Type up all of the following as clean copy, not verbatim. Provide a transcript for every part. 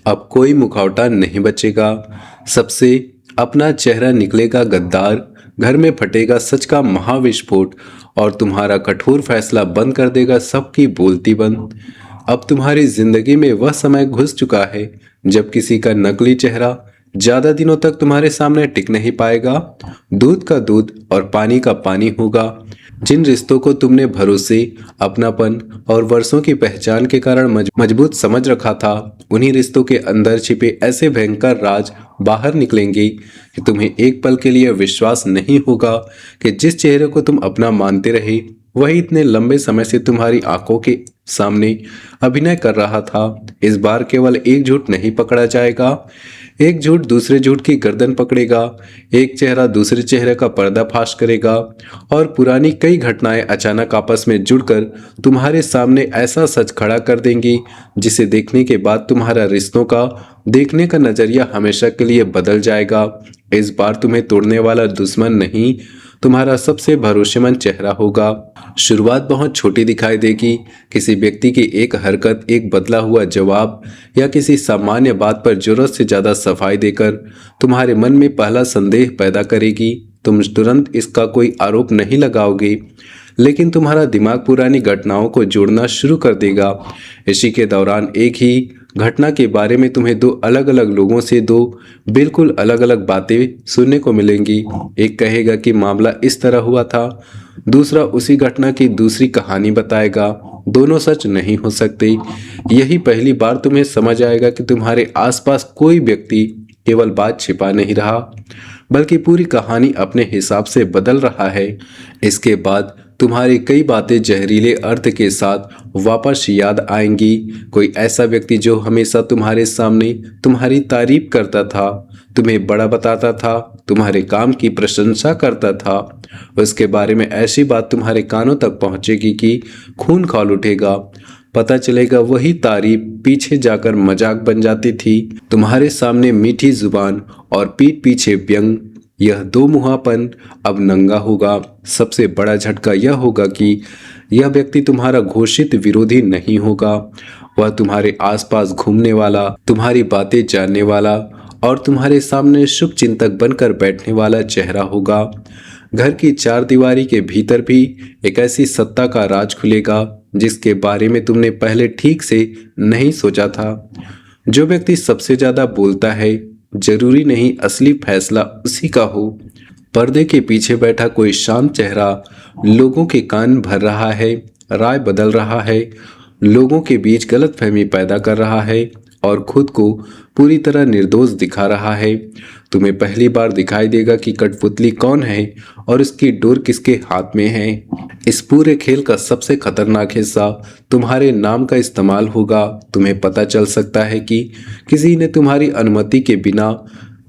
अब कोई मुखौटा नहीं बचेगा। सबसे अपना चेहरा निकलेगा गद्दार, घर में फटेगा सच का महाविस्फोट और तुम्हारा कठोर फैसला बंद कर देगा सबकी बोलती बंद। अब तुम्हारी जिंदगी में वह समय घुस चुका है जब किसी का नकली चेहरा ज्यादा दिनों तक तुम्हारे सामने टिक नहीं पाएगा। दूध का दूध और पानी का पानी होगा। जिन रिश्तों को तुमने भरोसे, अपनापन और वर्षों की पहचान के कारण मजबूत समझ रखा था, उन्हीं रिश्तों के अंदर छिपे ऐसे भयंकर राज बाहर निकलेंगे कि तुम्हें एक पल के लिए विश्वास नहीं होगा कि जिस चेहरे को तुम अपना मानते रहे वही इतने लंबे समय से तुम्हारी आंखों के सामने अभिनय कर रहा था। इस बार केवल एक झूठ नहीं पकड़ा जाएगा, एक झूठ दूसरे झूठ की गर्दन पकड़ेगा, एक चेहरा दूसरे चेहरे का पर्दाफाश करेगा और पुरानी कई घटनाएं अचानक आपस में जुड़कर तुम्हारे सामने ऐसा सच खड़ा कर देंगी जिसे देखने के बाद तुम्हारा रिश्तों का देखने का नजरिया हमेशा के लिए बदल जाएगा। इस बार तुम्हें तोड़ने वाला दुश्मन नहीं, तुम्हारा सबसे भरोसेमंद चेहरा होगा। शुरुआत बहुत छोटी दिखाई देगी, किसी व्यक्ति की एक हरकत, एक बदला हुआ जवाब या किसी सामान्य बात पर जरूरत से ज्यादा सफाई देकर तुम्हारे मन में पहला संदेह पैदा करेगी। तुम तुरंत इसका कोई आरोप नहीं लगाओगे, लेकिन तुम्हारा दिमाग पुरानी घटनाओं को जोड़ना शुरू कर देगा। इसी के दौरान एक ही घटना के बारे में तुम्हें दो अलग अलग लोगों से दो बिल्कुल अलग अलग बातें सुनने को मिलेंगी। एक कहेगा कि मामला इस तरह हुआ था, दूसरा उसी घटना की दूसरी कहानी बताएगा। दोनों सच नहीं हो सकते। यही पहली बार तुम्हें समझ आएगा कि तुम्हारे आसपास कोई व्यक्ति केवल बात छिपा नहीं रहा, बल्कि पूरी कहानी अपने हिसाब से बदल रहा है। इसके बाद तुम्हारी कई बातें जहरीले अर्थ के साथ वापस याद आएंगी। कोई ऐसा व्यक्ति जो हमेशा तुम्हारे सामने तुम्हारी तारीफ करता था, तुम्हें बड़ा बताता था, तुम्हारे काम की प्रशंसा करता था, उसके बारे में ऐसी बात तुम्हारे कानों तक पहुंचेगी कि खून खौल उठेगा। पता चलेगा वही तारीफ पीछे जाकर मजाक बन जाती थी। तुम्हारे सामने मीठी जुबान और पीठ पीछे व्यंग, यह दो मुहापन अब नंगा होगा। सबसे बड़ा झटका यह होगा कि यह व्यक्ति तुम्हारा घोषित विरोधी नहीं होगा, वह तुम्हारे आसपास घूमने वाला, तुम्हारी बातें जानने वाला और तुम्हारे सामने शुभ चिंतक बनकर बैठने वाला चेहरा होगा। घर की चार दीवारी के भीतर भी एक ऐसी सत्ता का राज खुलेगा जिसके बारे में तुमने पहले ठीक से नहीं सोचा था। जो व्यक्ति सबसे ज्यादा बोलता है, जरूरी नहीं असली फैसला उसी का हो। पर्दे के पीछे बैठा कोई शांत चेहरा लोगों के कान भर रहा है, राय बदल रहा है, लोगों के बीच गलतफहमी पैदा कर रहा है और खुद को पूरी तरह निर्दोष दिखा रहा है। तुम्हें पहली बार दिखाई देगा कि कठपुतली कौन है और उसकी डोर किसके हाथ में है। इस पूरे खेल का सबसे खतरनाक हिस्सा तुम्हारे नाम का इस्तेमाल होगा। तुम्हें पता चल सकता है कि किसी ने तुम्हारी अनुमति के बिना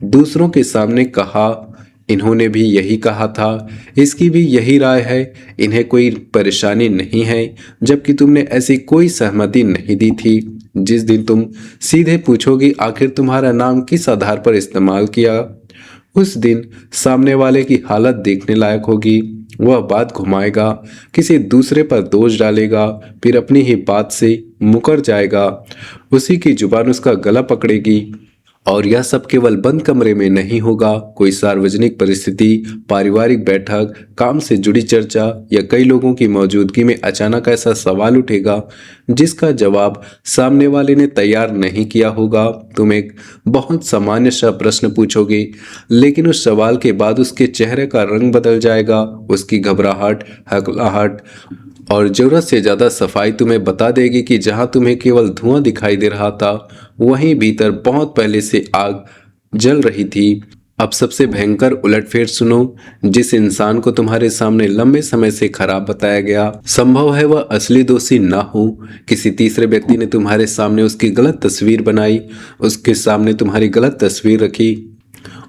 दूसरों के सामने कहा, इन्होंने भी यही कहा था, इसकी भी यही राय है, इन्हें कोई परेशानी नहीं है, जबकि तुमने ऐसी कोई सहमति नहीं दी थी। जिस दिन तुम सीधे पूछोगी आखिर तुम्हारा नाम किस आधार पर इस्तेमाल किया, उस दिन सामने वाले की हालत देखने लायक होगी। वह बात घुमाएगा, किसी दूसरे पर दोष डालेगा, फिर अपनी ही बात से मुकर जाएगा। उसी की जुबान उसका गला पकड़ेगी। और यह सब केवल बंद कमरे में नहीं होगा। कोई सार्वजनिक परिस्थिति, पारिवारिक बैठक, काम से जुड़ी चर्चा या कई लोगों की मौजूदगी में अचानक ऐसा सवाल उठेगा जिसका जवाब सामने वाले ने तैयार नहीं किया होगा। तुम एक बहुत सामान्य सा प्रश्न पूछोगे, लेकिन उस सवाल के बाद उसके चेहरे का रंग बदल जाएगा। उसकी घबराहट, हकलाहट और जरूरत से ज्यादा सफाई तुम्हें बता देगी कि जहां तुम्हें केवल धुआं दिखाई दे रहा था, वहीं भीतर बहुत पहले से आग जल रही थी। अब सबसे भयंकर उलटफेर सुनो। जिस इंसान को तुम्हारे सामने लंबे समय से खराब बताया गया, संभव है वह असली दोषी ना हो। किसी तीसरे व्यक्ति ने तुम्हारे सामने उसकी गलत तस्वीर बनाई, उसके सामने तुम्हारी गलत तस्वीर रखी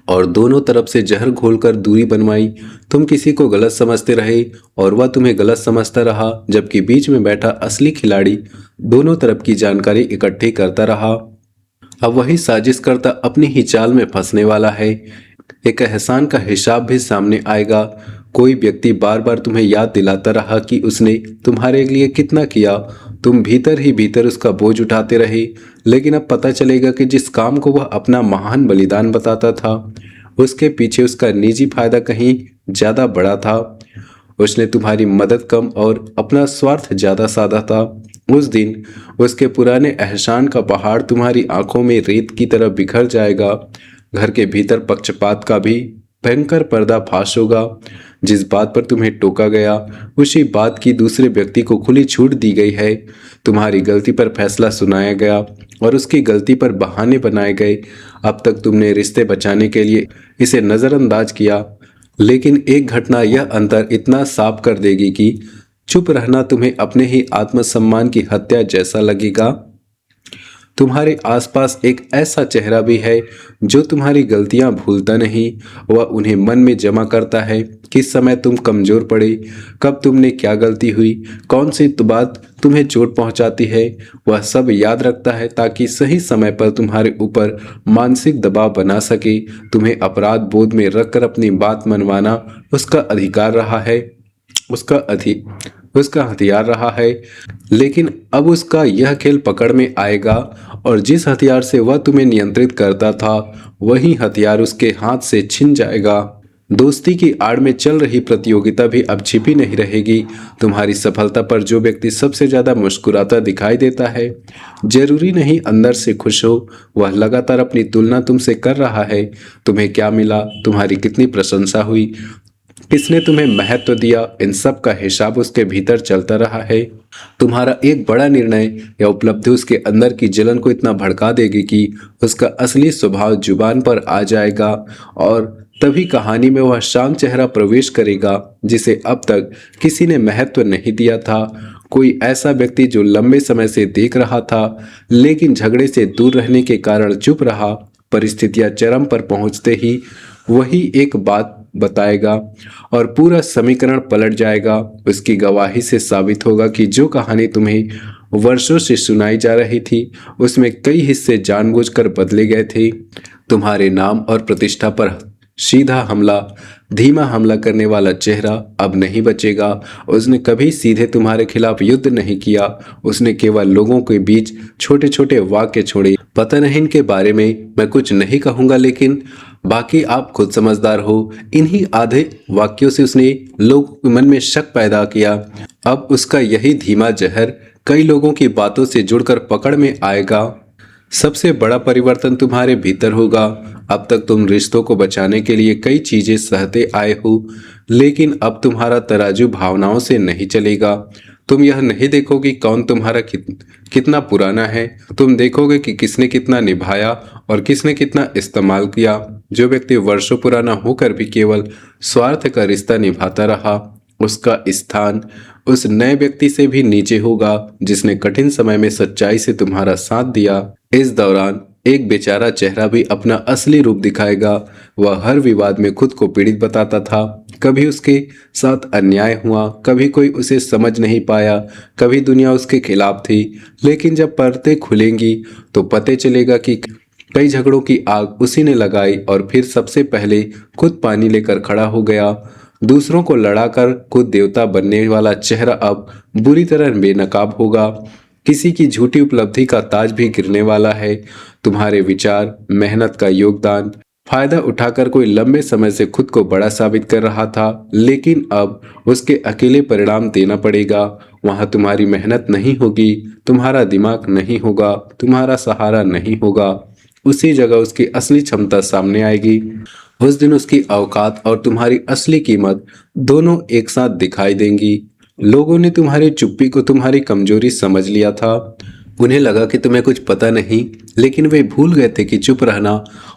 और दोनों तरफ से जहर घोलकर दूरी बनवाई। तुम किसी को गलत समझते रहे और वह तुम्हें गलत समझता रहा, जबकि बीच में बैठा असली खिलाड़ी दोनों तरफ की जानकारी इकट्ठी करता रहा। अब वही साजिश करता अपनी ही चाल में फंसने वाला है। एक एहसान का हिसाब भी सामने आएगा। कोई व्यक्ति बार बार तुम्हें याद दिलाता रहा कि उसने तुम्हारे लिए कितना किया तुम भीतर ही भीतर उसका बोझ उठाते रहे, लेकिन अब पता चलेगा कि जिस काम को वह अपना महान बलिदान बताता था, उसके पीछे उसका निजी फायदा कहीं ज्यादा बड़ा था। उसने तुम्हारी मदद कम और अपना स्वार्थ ज्यादा साधा था। उस दिन उसके पुराने एहसान का पहाड़ तुम्हारी आंखों में रेत की तरह बिखर जाएगा। घर के भीतर पक्षपात का भी भयंकर पर्दाफाश होगा। जिस बात पर तुम्हें टोका गया, उसी बात की दूसरे व्यक्ति को खुली छूट दी गई है। तुम्हारी गलती पर फैसला सुनाया गया और उसकी गलती पर बहाने बनाए गए। अब तक तुमने रिश्ते बचाने के लिए इसे नजरअंदाज किया, लेकिन एक घटना यह अंतर इतना साफ कर देगी कि चुप रहना तुम्हें अपने ही आत्मसम्मान की हत्या जैसा लगेगा। तुम्हारे आसपास एक ऐसा चेहरा भी है जो तुम्हारी गलतियां भूलता नहीं। वह उन्हें मन में जमा करता है। किस समय तुम कमजोर पड़े, कब तुमने क्या गलती हुई, कौन सी बात तुम्हें चोट पहुंचाती है, वह सब याद रखता है ताकि सही समय पर तुम्हारे ऊपर मानसिक दबाव बना सके। तुम्हें अपराध बोध में रखकर अपनी बात मनवाना उसका अधिकार रहा है, उसका हथियार रहा है। लेकिन अब उसका यह खेल पकड़ में आएगा और जिस हथियार से वह तुम्हें नियंत्रित करता था, वही हथियार उसके हाथ से छिन जाएगा। दोस्ती की आड़ में चल रही प्रतियोगिता भी अब छिपी नहीं रहेगी। तुम्हारी सफलता पर जो व्यक्ति सबसे ज्यादा मुस्कुराता दिखाई देता है, जरूरी नहीं अंदर से खुश हो। वह लगातार अपनी तुलना तुमसे कर रहा है। तुम्हें क्या मिला, तुम्हारी कितनी प्रशंसा हुई, किसने तुम्हें महत्व दिया, इन सब का हिसाब उसके भीतर चलता रहा है। तुम्हारा एक बड़ा निर्णय या उपलब्धि उसके अंदर की जलन को इतना भड़का देगी कि उसका असली स्वभाव जुबान पर आ जाएगा और तभी कहानी में वह शांत चेहरा प्रवेश करेगा जिसे अब तक किसी ने महत्व नहीं दिया था। कोई ऐसा व्यक्ति जो लंबे समय से देख रहा था लेकिन झगड़े से दूर रहने के कारण चुप रहा। परिस्थितियां चरम पर पहुंचते ही वही एक बात बताएगा और पूरा समीकरण पलट जाएगा। उसकी गवाही से साबित होगा कि जो कहानी तुम्हें वर्षों से सुनाई जा रही थी, उसमें कई हिस्से जानबूझकर बदले गए थे। तुम्हारे नाम और प्रतिष्ठा पर सीधा हमला, धीमा हमला करने वाला चेहरा अब नहीं बचेगा। उसने कभी सीधे तुम्हारे खिलाफ युद्ध नहीं किया। उसने केवल लोगों के बीच छोटे छोटे वाक्य छोड़े। पता नहीं इनके बारे में मैं कुछ नहीं कहूंगा, लेकिन बाकी आप खुद समझदार हो। इन्हीं आधे वाक्यों से उसने लोगों के मन में शक पैदा किया। अब उसका यही धीमा जहर कई लोगों की बातों से जुड़कर पकड़ में आएगा। सबसे बड़ा परिवर्तन तुम्हारे भीतर होगा। अब तक तुम रिश्तों को बचाने के लिए कई चीजें सहते आए हो, लेकिन अब तुम्हारा तराजू भावनाओं से नहीं चलेगा। तुम यह नहीं देखोगे कौन तुम्हारा कितना पुराना है, तुम देखोगे कि किसने कितना निभाया और किसने कितना इस्तेमाल किया। जो व्यक्ति वर्षों पुराना होकर भी केवल स्वार्थ का रिश्ता निभाता रहा, उसका स्थान उस नए व्यक्ति से भी नीचे होगा जिसने कठिन समय में सच्चाई से तुम्हारा साथ दिया। इस दौरान एक बेचारा चेहरा भी अपना असली रूप दिखाएगा। वह हर विवाद में खुद को पीड़ित बताता था। कभी उसके साथ अन्याय हुआ, कभी कोई उसे समझ नहीं पाया, कभी दुनिया उसके खिलाफ थी। लेकिन जब पर्दे खुलेंगी तो पता चलेगा कि कई झगड़ों की आग उसी ने लगाई और फिर सबसे पहले खुद पानी लेकर खड़ा हो गया। दूसरों को लड़ाकर खुद देवता बनने वाला चेहरा अब बुरी तरह बेनकाब होगा। किसी की झूठी उपलब्धि का ताज भी गिरने वाला है। तुम्हारे विचार, मेहनत का योगदान फायदा उठाकर कोई लंबे समय से खुद को बड़ा साबित कर रहा था, लेकिन अब उसके अकेले परिणाम देना पड़ेगा। वहां तुम्हारी मेहनत नहीं होगी, तुम्हारा दिमाग नहीं होगा, तुम्हारा सहारा नहीं होगा। उसी जगह उसकी असली क्षमता सामने आएगी। उस दिन उसकी औकात और तुम्हारी असली कीमत दोनों एक साथ दिखाई देंगी। लोगों ने तुम्हारी चुप्पी को तुम्हारी कमजोरी समझ लिया था। उन्हें लगा कि तुम्हें कुछ पता नहीं, लेकिन वे भूल गए थे कि चुप रहना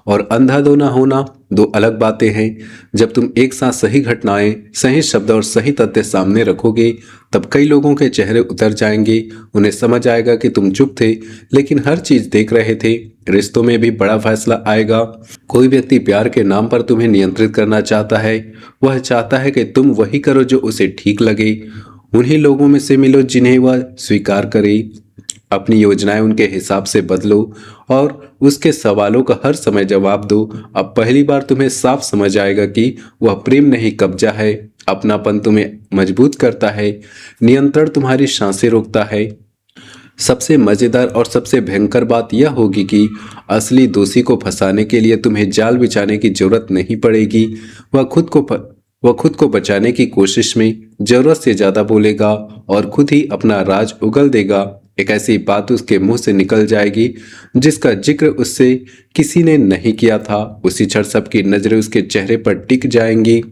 और अंधाधुंध होना दो अलग बातें हैं। जब तुम एक साथ सही घटनाएं, सही शब्द और सही तथ्य सामने रखोगे, तब कई लोगों के चेहरे उतर जाएंगे। उन्हें समझ आएगा कि तुम चुप थे लेकिन हर चीज देख रहे थे। रिश्तों में भी बड़ा फैसला आएगा। कोई व्यक्ति प्यार के नाम पर तुम्हें नियंत्रित करना चाहता है। वह चाहता है कि तुम वही करो जो उसे ठीक लगे। उन्हीं लोगों में से मिलो जिन्हें वह स्वीकार करे। अपनी योजनाएं उनके हिसाब से बदलो और उसके सवालों का हर समय जवाब दो। अब पहली बार तुम्हें साफ समझ आएगा कि वह प्रेम नहीं कब्जा है। अपनापन तुम्हें मजबूत करता है, नियंत्रण तुम्हारी सांसें रोकता है। सबसे मजेदार और सबसे भयंकर बात यह होगी कि असली दोषी को फंसाने के लिए तुम्हें जाल बिछाने की जरूरत नहीं पड़ेगी। वह खुद को प... वह खुद को बचाने की कोशिश में जरूरत से ज्यादा बोलेगा और खुद ही अपना राज उगल देगा। एक ऐसी बात उसके मुंह से निकल जाएगी जिसका जिक्र उससे किसी ने नहीं किया था। उसी क्षण सबकी नजरें उसके चेहरे पर टिक जाएंगी।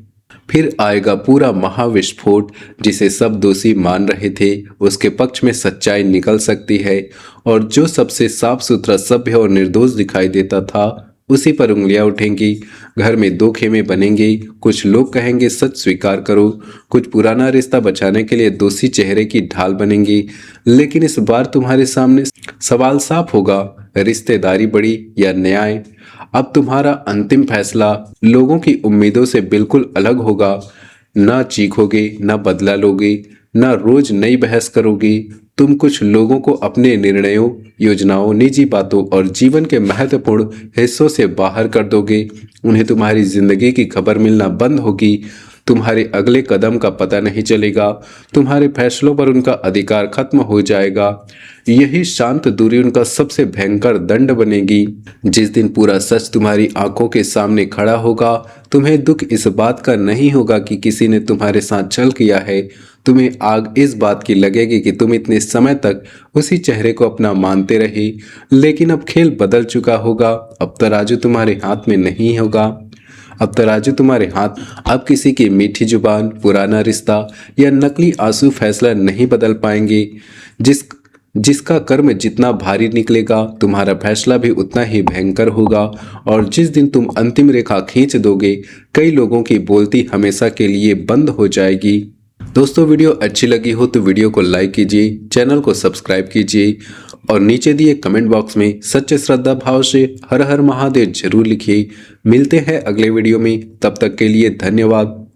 फिर आएगा पूरा महाविस्फोट। जिसे सब दोषी मान रहे थे उसके पक्ष में सच्चाई निकल सकती है, और जो सबसे साफ सुथरा, सभ्य और निर्दोष दिखाई देता था उसी पर उंगलियां उठेंगी। घर में दो खेमे बनेंगे। कुछ लोग कहेंगे सच स्वीकार करो, कुछ पुराना रिश्ता बचाने के लिए दोषी चेहरे की ढाल बनेंगी। लेकिन इस बार तुम्हारे सामने सवाल साफ होगा, रिश्तेदारी बड़ी या न्याय। अब तुम्हारा अंतिम फैसला लोगों की उम्मीदों से बिल्कुल अलग होगा। ना चीखोगे, ना बदला लोगे, ना रोज नई बहस करोगे। तुम कुछ लोगों को अपने निर्णयों, योजनाओं, निजी बातों और जीवन के महत्वपूर्ण हिस्सों से बाहर कर दोगे। उन्हें तुम्हारी जिंदगी की खबर मिलना बंद होगी। तुम्हारे अगले कदम का पता नहीं चलेगा। तुम्हारे फैसलों पर उनका अधिकार खत्म हो जाएगा। यही शांत दूरी उनका सबसे भयंकर दंड बनेगी। जिस दिन पूरा सच तुम्हारी आंखों के सामने खड़ा होगा, तुम्हें दुख इस बात का नहीं होगा कि किसी ने तुम्हारे साथ छल किया है। तुम्हें आग इस बात की लगेगी कि तुम इतने समय तक उसी चेहरे को अपना मानते रहे। लेकिन अब खेल बदल चुका होगा। अब तराजू तुम्हारे हाथ में नहीं होगा। अब तराजू तुम्हारे हाथ। अब किसी की मीठी जुबान, पुराना रिश्ता या नकली आंसू फैसला नहीं बदल पाएंगे। जिसका कर्म जितना भारी निकलेगा, तुम्हारा फैसला भी उतना ही भयंकर होगा। और जिस दिन तुम अंतिम रेखा खींच दोगे, कई लोगों की बोलती हमेशा के लिए बंद हो जाएगी। दोस्तों, वीडियो अच्छी लगी हो तो वीडियो को लाइक कीजिए, चैनल को सब्सक्राइब कीजिए और नीचे दिए कमेंट बॉक्स में सच्चे श्रद्धा भाव से हर हर महादेव जरूर लिखिए। मिलते हैं अगले वीडियो में, तब तक के लिए धन्यवाद।